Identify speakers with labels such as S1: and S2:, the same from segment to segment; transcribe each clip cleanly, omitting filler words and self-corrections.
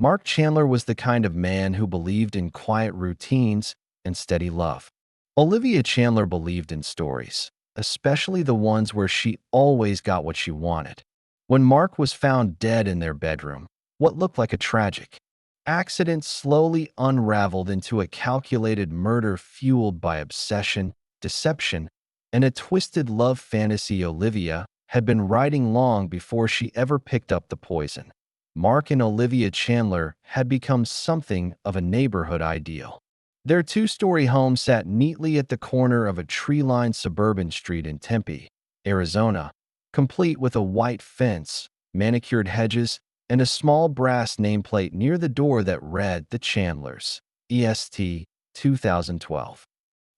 S1: Mark Chandler was the kind of man who believed in quiet routines and steady love. Olivia Chandler believed in stories, especially the ones where she always got what she wanted. When Mark was found dead in their bedroom, what looked like a tragic accident slowly unraveled into a calculated murder fueled by obsession, deception, and a twisted love fantasy Olivia had been writing long before she ever picked up the poison. Mark and Olivia Chandler had become something of a neighborhood ideal. Their two-story home sat neatly at the corner of a tree-lined suburban street in Tempe, Arizona, complete with a white fence, manicured hedges, and a small brass nameplate near the door that read The Chandlers, EST 2012.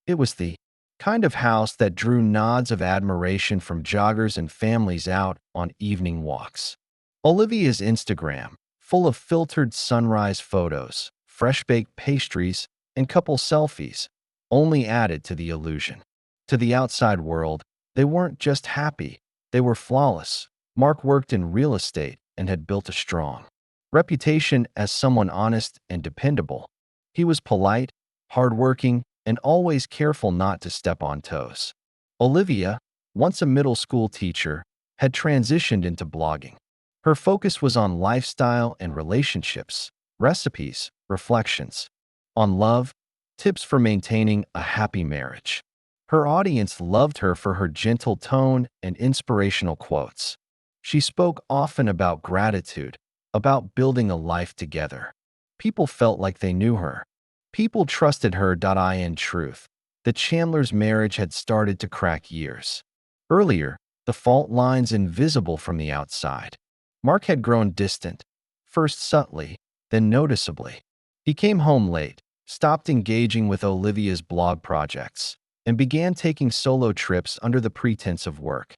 S1: It was the kind of house that drew nods of admiration from joggers and families out on evening walks. Olivia's Instagram, full of filtered sunrise photos, fresh-baked pastries, and couple selfies, only added to the illusion. To the outside world, they weren't just happy, they were flawless. Mark worked in real estate and had built a strong reputation as someone honest and dependable. He was polite, hardworking, and always careful not to step on toes. Olivia, once a middle school teacher, had transitioned into blogging. Her focus was on lifestyle and relationships, recipes, reflections on love, tips for maintaining a happy marriage. Her audience loved her for her gentle tone and inspirational quotes. She spoke often about gratitude, about building a life together. People felt like they knew her. People trusted her. In truth, the Chandlers' marriage had started to crack years earlier, the fault lines invisible from the outside. Mark had grown distant, first subtly, then noticeably. He came home late, stopped engaging with Olivia's blog projects, and began taking solo trips under the pretense of work.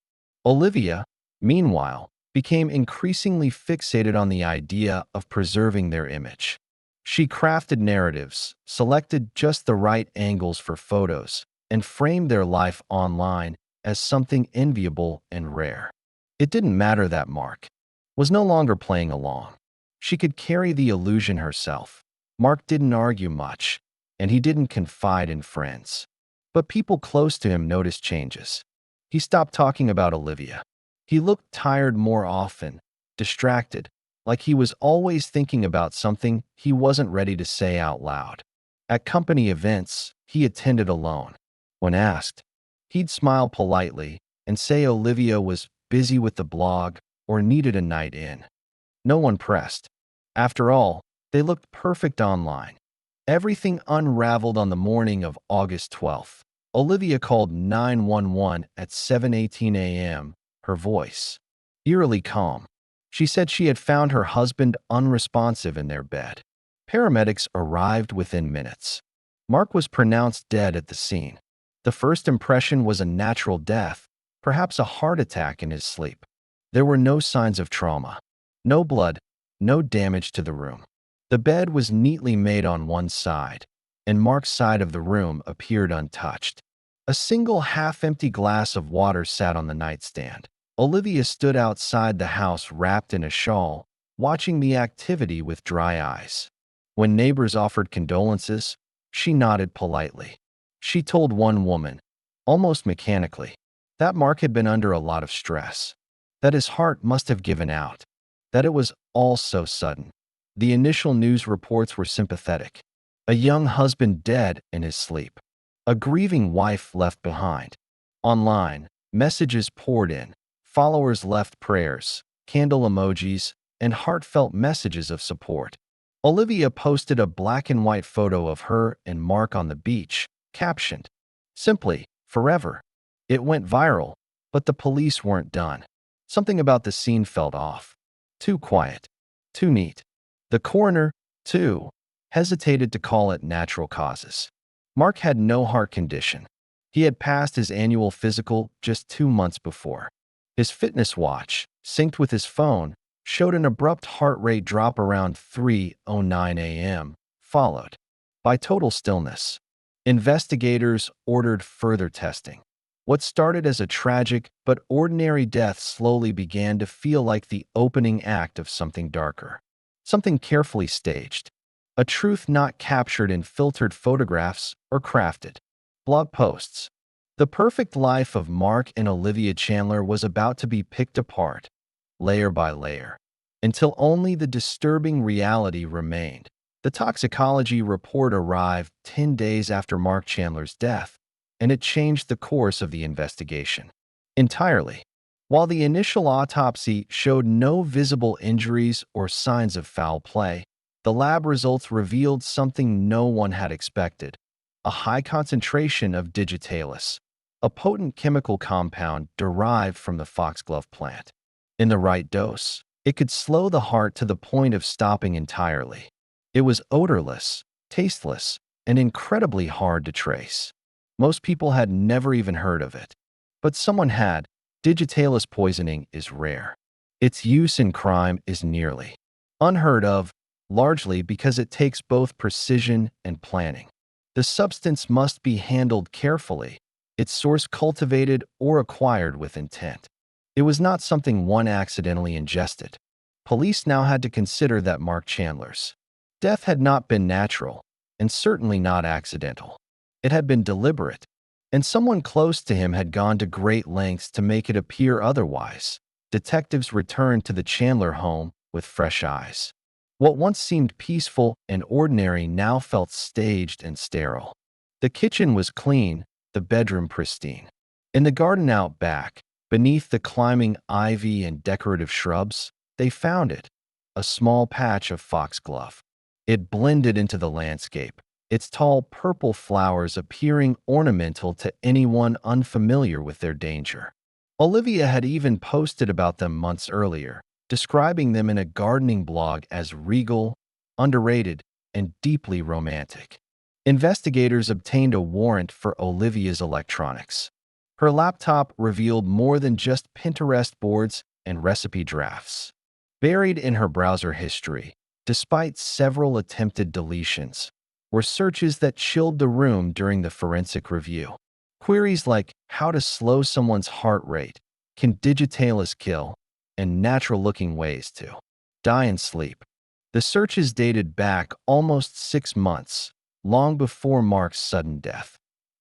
S1: Olivia, meanwhile, became increasingly fixated on the idea of preserving their image. She crafted narratives, selected just the right angles for photos, and framed their life online as something enviable and rare. It didn't matter that Mark was no longer playing along. She could carry the illusion herself. Mark didn't argue much, and he didn't confide in friends. But people close to him noticed changes. He stopped talking about Olivia. He looked tired more often, distracted, like he was always thinking about something he wasn't ready to say out loud. At company events, he attended alone. When asked, he'd smile politely and say Olivia was busy with the blog or needed a night in. No one pressed. After all, they looked perfect online. Everything unraveled on the morning of August 12th. Olivia called 911 at 7:18 a.m., her voice eerily calm. She said she had found her husband unresponsive in their bed. Paramedics arrived within minutes. Mark was pronounced dead at the scene. The first impression was a natural death, perhaps a heart attack in his sleep. There were no signs of trauma. No blood, no damage to the room. The bed was neatly made on one side, and Mark's side of the room appeared untouched. A single half-empty glass of water sat on the nightstand. Olivia stood outside the house wrapped in a shawl, watching the activity with dry eyes. When neighbors offered condolences, she nodded politely. She told one woman, almost mechanically, that Mark had been under a lot of stress, that his heart must have given out, that it was all so sudden. The initial news reports were sympathetic. A young husband dead in his sleep. A grieving wife left behind. Online, messages poured in. Followers left prayers, candle emojis, and heartfelt messages of support. Olivia posted a black and white photo of her and Mark on the beach, captioned, simply, "Forever." It went viral, but the police weren't done. Something about the scene felt off. Too quiet. Too neat. The coroner, too, hesitated to call it natural causes. Mark had no heart condition. He had passed his annual physical just 2 months before. His fitness watch, synced with his phone, showed an abrupt heart rate drop around 3:09 a.m., followed by total stillness. Investigators ordered further testing. What started as a tragic but ordinary death slowly began to feel like the opening act of something darker. something carefully staged, a truth not captured in filtered photographs or crafted blog posts. The perfect life of Mark and Olivia Chandler was about to be picked apart, layer by layer, until only the disturbing reality remained. The toxicology report arrived 10 days after Mark Chandler's death, and it changed the course of the investigation entirely. While the initial autopsy showed no visible injuries or signs of foul play, the lab results revealed something no one had expected: a high concentration of digitalis, a potent chemical compound derived from the foxglove plant. In the right dose, it could slow the heart to the point of stopping entirely. It was odorless, tasteless, and incredibly hard to trace. Most people had never even heard of it. But someone had. Digitalis poisoning is rare. Its use in crime is nearly unheard of, largely because it takes both precision and planning. The substance must be handled carefully, its source cultivated or acquired with intent. It was not something one accidentally ingested. Police now had to consider that Mark Chandler's death had not been natural, and certainly not accidental. It had been deliberate, and someone close to him had gone to great lengths to make it appear otherwise. Detectives returned to the Chandler home with fresh eyes. What once seemed peaceful and ordinary now felt staged and sterile. The kitchen was clean, the bedroom pristine. In the garden out back, beneath the climbing ivy and decorative shrubs, they found it, a small patch of foxglove. It blended into the landscape, its tall purple flowers appearing ornamental to anyone unfamiliar with their danger. Olivia had even posted about them months earlier, describing them in a gardening blog as regal, underrated, and deeply romantic. Investigators obtained a warrant for Olivia's electronics. Her laptop revealed more than just Pinterest boards and recipe drafts. Buried in her browser history, despite several attempted deletions, were searches that chilled the room during the forensic review. Queries like how to slow someone's heart rate, can digitalis kill, and natural-looking ways to die and sleep. The searches dated back almost 6 months, long before Mark's sudden death.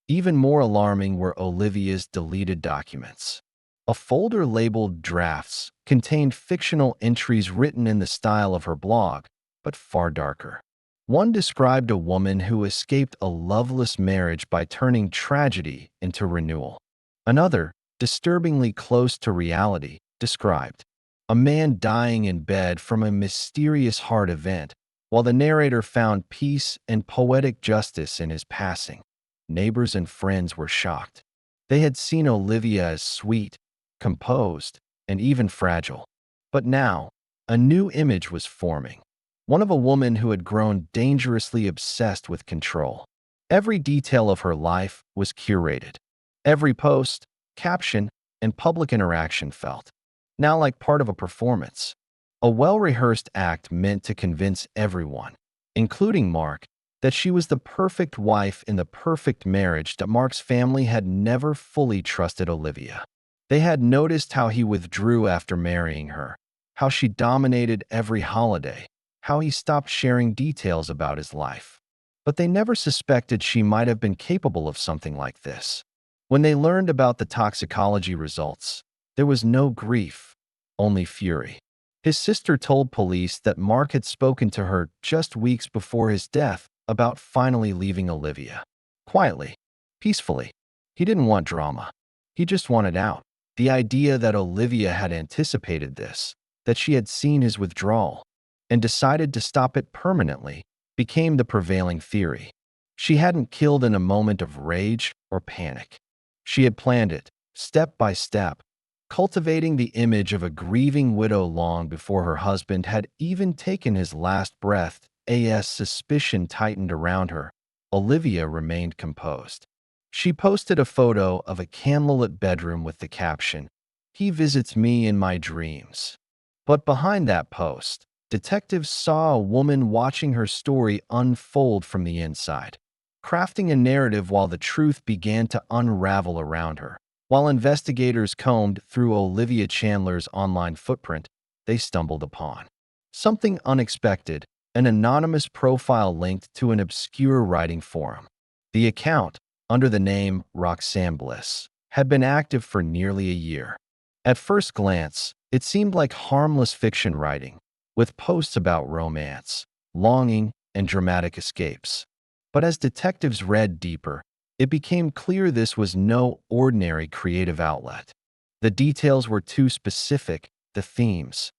S1: Even more alarming were Olivia's deleted documents. A folder labeled Drafts contained fictional entries written in the style of her blog, but far darker. One described a woman who escaped a loveless marriage by turning tragedy into renewal. Another, disturbingly close to reality, described a man dying in bed from a mysterious heart event, while the narrator found peace and poetic justice in his passing. Neighbors and friends were shocked. They had seen Olivia as sweet, composed, and even fragile. But now, a new image was forming. One of a woman who had grown dangerously obsessed with control. Every detail of her life was curated. Every post, caption, and public interaction felt now like part of a performance. A well-rehearsed act meant to convince everyone, including Mark, that she was the perfect wife in the perfect marriage. That Mark's family had never fully trusted Olivia. They had noticed how he withdrew after marrying her, how she dominated every holiday, how he stopped sharing details about his life. But they never suspected she might have been capable of something like this. When they learned about the toxicology results, there was no grief, only fury. His sister told police that Mark had spoken to her just weeks before his death about finally leaving Olivia. Quietly, peacefully. He didn't want drama. He just wanted out. The idea that Olivia had anticipated this, that she had seen his withdrawal, and decided to stop it permanently, became the prevailing theory. She hadn't killed in a moment of rage or panic. She had planned it, step by step, cultivating the image of a grieving widow long before her husband had even taken his last breath. As suspicion tightened around her, Olivia remained composed. She posted a photo of a candlelit bedroom with the caption, "He visits me in my dreams." But behind that post, detectives saw a woman watching her story unfold from the inside, crafting a narrative while the truth began to unravel around her. While investigators combed through Olivia Chandler's online footprint, they stumbled upon Something unexpected, an anonymous profile linked to an obscure writing forum. The account, under the name Roxanne Bliss, had been active for nearly a year. At first glance, it seemed like harmless fiction writing, with posts about romance, longing, and dramatic escapes. But as detectives read deeper, it became clear this was no ordinary creative outlet. The details were too specific, the themes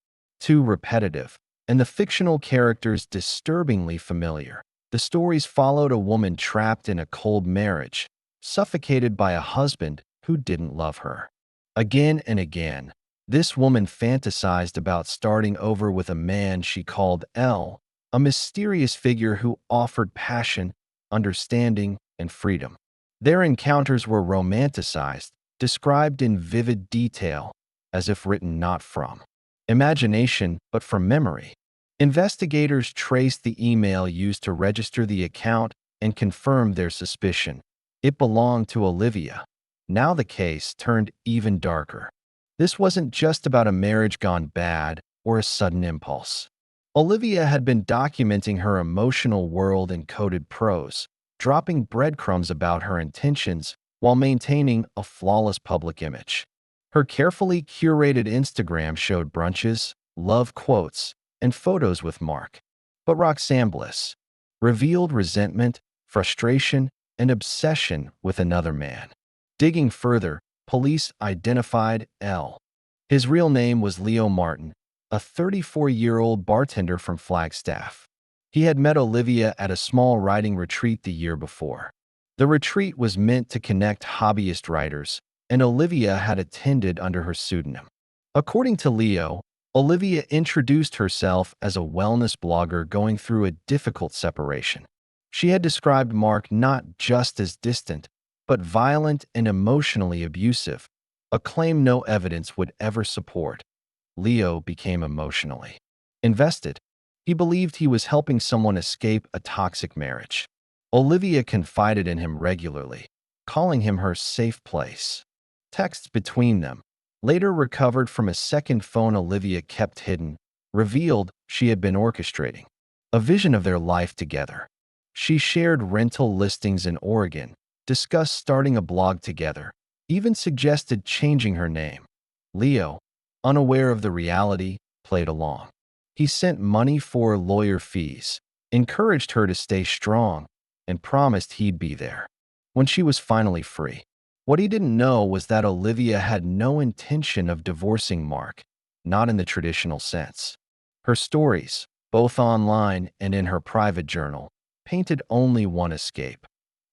S1: too repetitive, and the fictional characters disturbingly familiar. The stories followed a woman trapped in a cold marriage, suffocated by a husband who didn't love her. Again and again, this woman fantasized about starting over with a man she called L, a mysterious figure who offered passion, understanding, and freedom. Their encounters were romanticized, described in vivid detail, as if written not from imagination but from memory. Investigators traced the email used to register the account and confirmed their suspicion. It belonged to Olivia. Now the case turned even darker. This wasn't just about a marriage gone bad or a sudden impulse. Olivia had been documenting her emotional world in coded prose, dropping breadcrumbs about her intentions while maintaining a flawless public image. Her carefully curated Instagram showed brunches, love quotes, and photos with Mark. But Roxanne Bliss revealed resentment, frustration, and obsession with another man. Digging further, police identified L. His real name was Leo Martin, a 34-year-old bartender from Flagstaff. He had met Olivia at a small writing retreat the year before. The retreat was meant to connect hobbyist writers, and Olivia had attended under her pseudonym. According to Leo, Olivia introduced herself as a wellness blogger going through a difficult separation. She had described Mark not just as distant, but violent and emotionally abusive, a claim no evidence would ever support. Leo became emotionally invested. He believed he was helping someone escape a toxic marriage. Olivia confided in him regularly, calling him her safe place. Texts between them, later recovered from a second phone Olivia kept hidden, revealed she had been orchestrating a vision of their life together. She shared rental listings in Oregon, discussed starting a blog together, even suggested changing her name. Leo, unaware of the reality, played along. He sent money for lawyer fees, encouraged her to stay strong, and promised he'd be there when she was finally free. What he didn't know was that Olivia had no intention of divorcing Mark, not in the traditional sense. Her stories, both online and in her private journal, painted only one escape.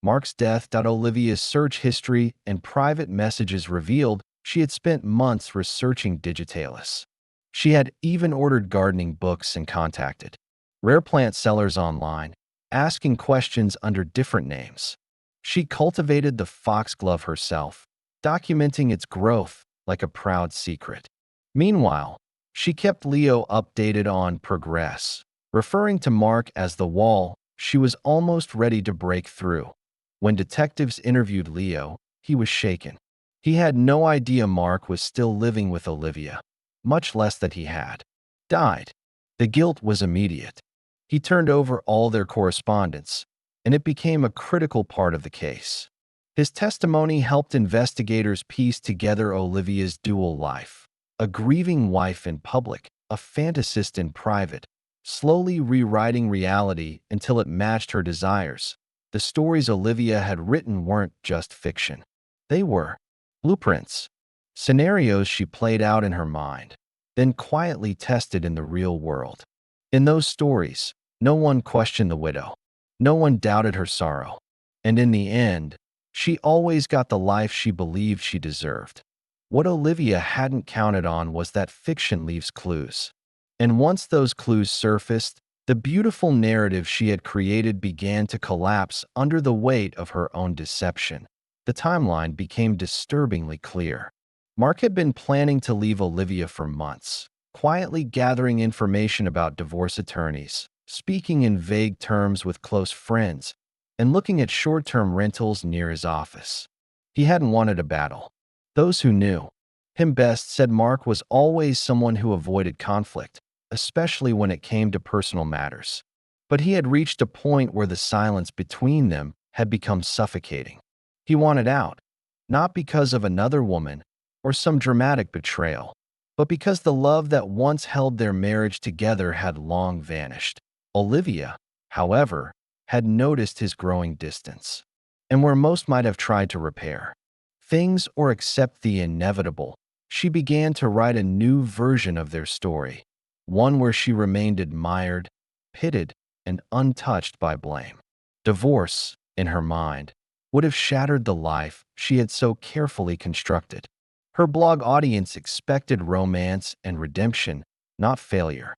S1: Mark's death. Olivia's search history and private messages revealed she had spent months researching digitalis. She had even ordered gardening books and contacted rare plant sellers online, asking questions under different names. She cultivated the foxglove herself, documenting its growth like a proud secret. Meanwhile, she kept Leo updated on progress, referring to Mark as the wall. She was almost ready to break through. When detectives interviewed Leo, he was shaken. He had no idea Mark was still living with Olivia, much less that he had died. The guilt was immediate. He turned over all their correspondence, and it became a critical part of the case. His testimony helped investigators piece together Olivia's dual life, a grieving wife in public, a fantasist in private, slowly rewriting reality until it matched her desires. The stories Olivia had written weren't just fiction. They were blueprints, scenarios she played out in her mind, then quietly tested in the real world. In those stories, no one questioned the widow. No one doubted her sorrow. And in the end, she always got the life she believed she deserved. What Olivia hadn't counted on was that fiction leaves clues. And once those clues surfaced, the beautiful narrative she had created began to collapse under the weight of her own deception. The timeline became disturbingly clear. Mark had been planning to leave Olivia for months, quietly gathering information about divorce attorneys, speaking in vague terms with close friends, and looking at short-term rentals near his office. He hadn't wanted a battle. Those who knew him best said Mark was always someone who avoided conflict, especially when it came to personal matters. But he had reached a point where the silence between them had become suffocating. He wanted out, not because of another woman or some dramatic betrayal, but because the love that once held their marriage together had long vanished. Olivia, however, had noticed his growing distance, and where most might have tried to repair things or accept the inevitable, she began to write a new version of their story, one where she remained admired, pitted, and untouched by blame. Divorce, in her mind, would have shattered the life she had so carefully constructed. Her blog audience expected romance and redemption, not failure.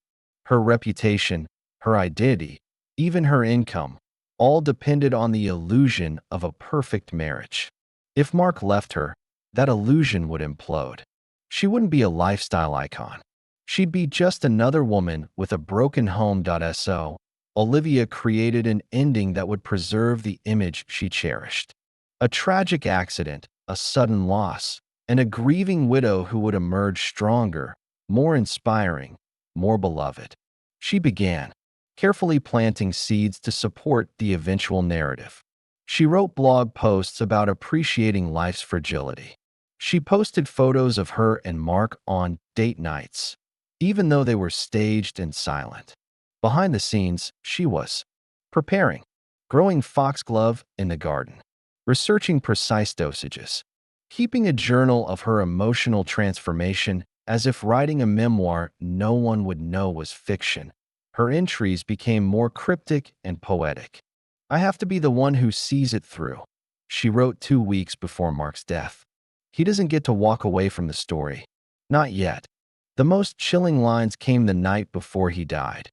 S1: Her reputation, her identity, even her income, all depended on the illusion of a perfect marriage. If Mark left her, that illusion would implode. She wouldn't be a lifestyle icon. She'd be just another woman with a broken home. So, Olivia created an ending that would preserve the image she cherished. A tragic accident, a sudden loss, and a grieving widow who would emerge stronger, more inspiring, more beloved. She began, carefully planting seeds to support the eventual narrative. She wrote blog posts about appreciating life's fragility. She posted photos of her and Mark on date nights, even though they were staged and silent. Behind the scenes, she was preparing, growing foxglove in the garden, researching precise dosages, keeping a journal of her emotional transformation as if writing a memoir no one would know was fiction. Her entries became more cryptic and poetic. "I have to be the one who sees it through," she wrote 2 weeks before Mark's death. "He doesn't get to walk away from the story. Not yet." The most chilling lines came the night before he died.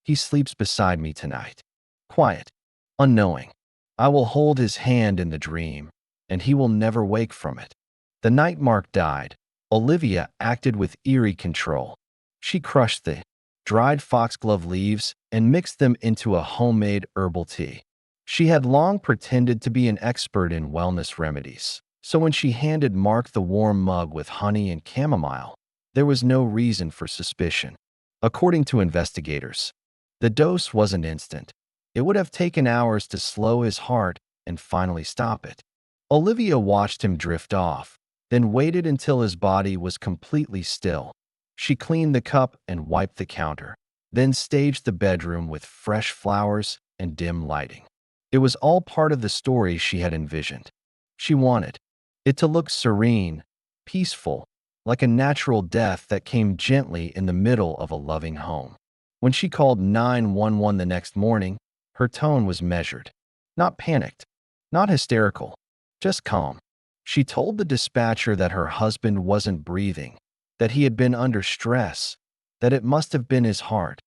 S1: "He sleeps beside me tonight. Quiet, unknowing. I will hold his hand in the dream, and he will never wake from it." The night Mark died, Olivia acted with eerie control. She crushed the dried foxglove leaves and mixed them into a homemade herbal tea. She had long pretended to be an expert in wellness remedies, so when she handed Mark the warm mug with honey and chamomile, there was no reason for suspicion. According to investigators, the dose wasn't instant. It would have taken hours to slow his heart and finally stop it. Olivia watched him drift off, then waited until his body was completely still. She cleaned the cup and wiped the counter, then staged the bedroom with fresh flowers and dim lighting. It was all part of the story she had envisioned. She wanted it to look serene, peaceful, like a natural death that came gently in the middle of a loving home. When she called 911 the next morning, her tone was measured. Not panicked, not hysterical, just calm. She told the dispatcher that her husband wasn't breathing, that he had been under stress, that it must have been his heart.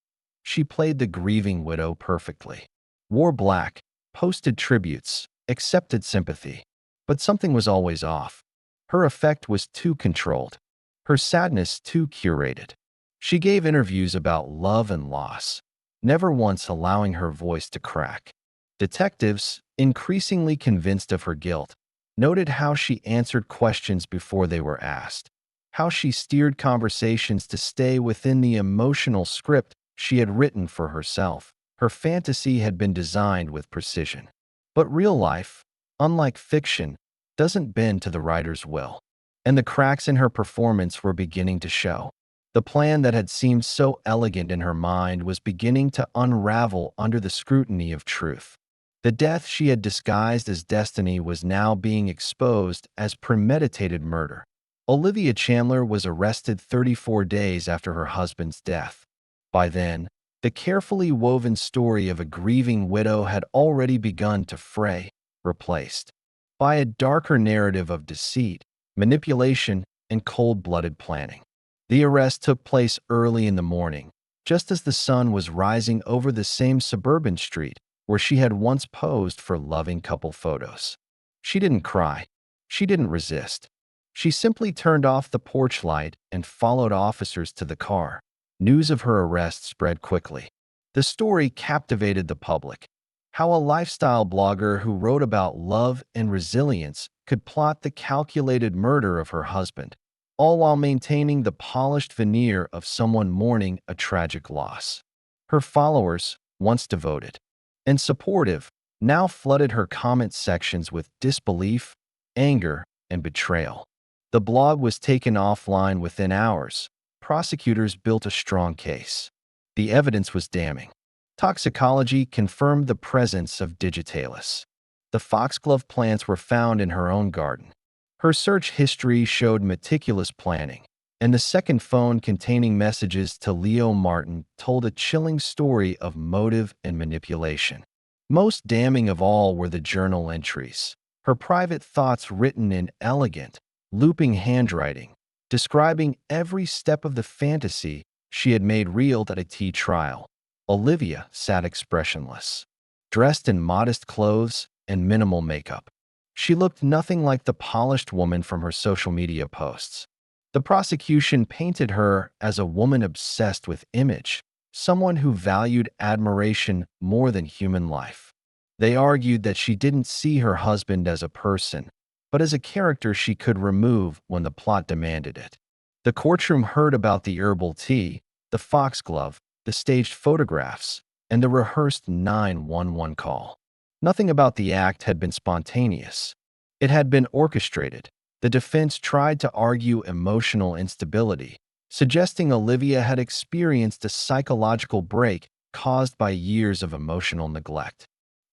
S1: She played the grieving widow perfectly. Wore black, posted tributes, accepted sympathy. But something was always off. Her effect was too controlled, her sadness too curated. She gave interviews about love and loss, never once allowing her voice to crack. Detectives, increasingly convinced of her guilt, noted how she answered questions before they were asked, how she steered conversations to stay within the emotional script she had written for herself. Her fantasy had been designed with precision. But real life, unlike fiction, doesn't bend to the writer's will, and the cracks in her performance were beginning to show. The plan that had seemed so elegant in her mind was beginning to unravel under the scrutiny of truth. The death she had disguised as destiny was now being exposed as premeditated murder. Olivia Chandler was arrested 34 days after her husband's death. By then, the carefully woven story of a grieving widow had already begun to fray, replaced by a darker narrative of deceit, manipulation, and cold-blooded planning. The arrest took place early in the morning, just as the sun was rising over the same suburban street where she had once posed for loving couple photos. She didn't cry. She didn't resist. She simply turned off the porch light and followed officers to the car. News of her arrest spread quickly. The story captivated the public. How a lifestyle blogger who wrote about love and resilience could plot the calculated murder of her husband. all while maintaining the polished veneer of someone mourning a tragic loss. Her followers, once devoted and supportive, now flooded her comment sections with disbelief, anger, and betrayal. The blog was taken offline within hours. Prosecutors built a strong case. The evidence was damning. Toxicology confirmed the presence of digitalis. The foxglove plants were found in her own garden. Her search history showed meticulous planning, and the second phone containing messages to Leo Martin told a chilling story of motive and manipulation. Most damning of all were the journal entries, her private thoughts written in elegant, looping handwriting, describing every step of the fantasy she had made real at a tea trial. Olivia sat expressionless, dressed in modest clothes and minimal makeup. She looked nothing like the polished woman from her social media posts. The prosecution painted her as a woman obsessed with image, someone who valued admiration more than human life. They argued that she didn't see her husband as a person, but as a character she could remove when the plot demanded it. The courtroom heard about the herbal tea, the foxglove, the staged photographs, and the rehearsed 911 call. Nothing about the act had been spontaneous. It had been orchestrated. The defense tried to argue emotional instability, suggesting Olivia had experienced a psychological break caused by years of emotional neglect.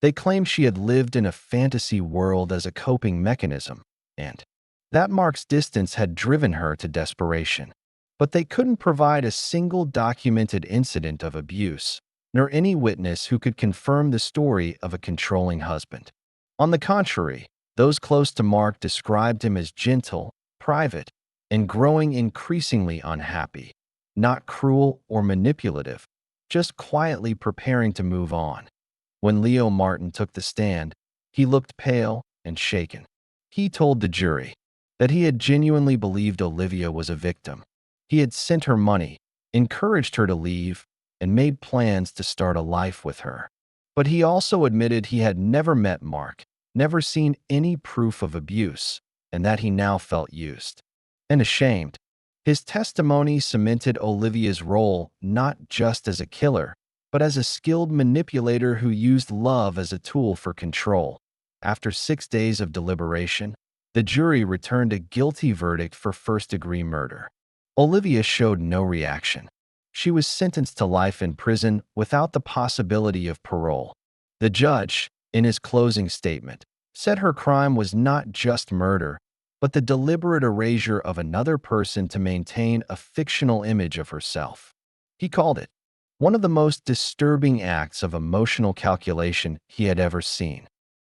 S1: They claimed she had lived in a fantasy world as a coping mechanism, and that Mark's distance had driven her to desperation. But they couldn't provide a single documented incident of abuse, nor any witness who could confirm the story of a controlling husband. On the contrary, those close to Mark described him as gentle, private, and growing increasingly unhappy, not cruel or manipulative, just quietly preparing to move on. When Leo Martin took the stand, he looked pale and shaken. He told the jury that he had genuinely believed Olivia was a victim. He had sent her money, encouraged her to leave, and made plans to start a life with her. But he also admitted he had never met Mark, never seen any proof of abuse, and that he now felt used and ashamed. His testimony cemented Olivia's role not just as a killer, but as a skilled manipulator who used love as a tool for control. After 6 days of deliberation, the jury returned a guilty verdict for first-degree murder. Olivia showed no reaction. She was sentenced to life in prison without the possibility of parole. The judge, in his closing statement, said her crime was not just murder, but the deliberate erasure of another person to maintain a fictional image of herself. He called it one of the most disturbing acts of emotional calculation he had ever seen.